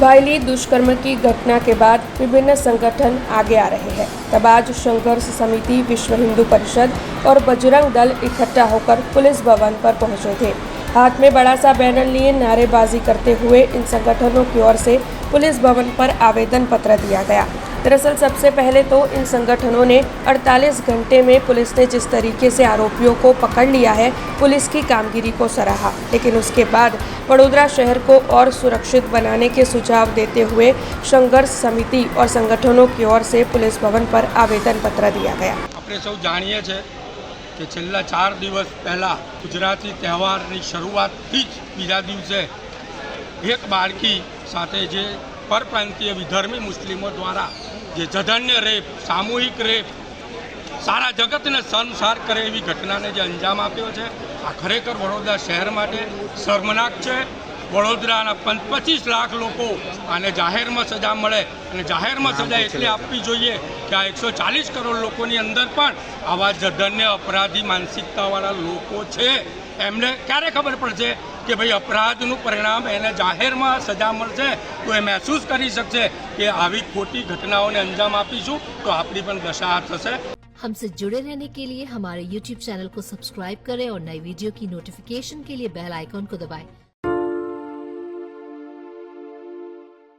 भाईली दुष्कर्म की घटना के बाद विभिन्न संगठन आगे आ रहे हैं। तब आज संघर्ष समिति, विश्व हिंदू परिषद और बजरंग दल इकट्ठा होकर पुलिस भवन पर पहुंचे थे। हाथ में बड़ा सा बैनर लिए नारेबाजी करते हुए इन संगठनों की ओर से पुलिस भवन पर आवेदन पत्र दिया गया। दरअसल सबसे पहले तो इन संगठनों ने 48 घंटे में पुलिस ने जिस तरीके से आरोपियों को पकड़ लिया है, पुलिस की कामगिरी को सराहा। लेकिन उसके बाद वडोदरा शहर को और सुरक्षित बनाने के सुझाव देते हुए संघर्ष समिति और संगठनों की ओर से पुलिस भवन पर आवेदन पत्र दिया गया। આપણે સૌ જાણીએ છીએ કે છેલ્લા 4 દિવસ પહેલાં ગુજરાતી તહેવારની શરૂઆતથી જ બીજા દિવસે એક બાળકી સાથે જે પરપ્રાંતીય વિધર્મી મુસ્લિમો દ્વારા જે જધન્ય રેપ, સામૂહિક રેપ, સારા જગતને શર્મસાર કરે એવી ઘટનાને જે અંજામ આપ્યો છે, આ ખરેખર વડોદરા શહેર માટે શર્મનાક છે। વડોદરાના 25 લાખ લોકો આને જાહેરમાં સજા મળે અને જાહેરમાં સજા એટલે આપવી જોઈએ કે આ 140 કરોડ લોકોની અંદર પણ આવા જધન્ય અપરાધી માનસિકતાવાળા લોકો છે। એમને ક્યારે ખબર પડશે કે ભાઈ અપરાધનું પરિણામ એને જાહેરમાં સજા મળશે તો એ મહેસૂસ કરી શકશે કે આવી ખોટી ઘટનાઓને અંજામ આપીશું તો આપણી પણ દશા થશે। हमसे जुड़े रहने के लिए हमारे YouTube चैनल को सब्सक्राइब करें और नई वीडियो की नोटिफिकेशन के लिए बेल आइकॉन को दबाएं।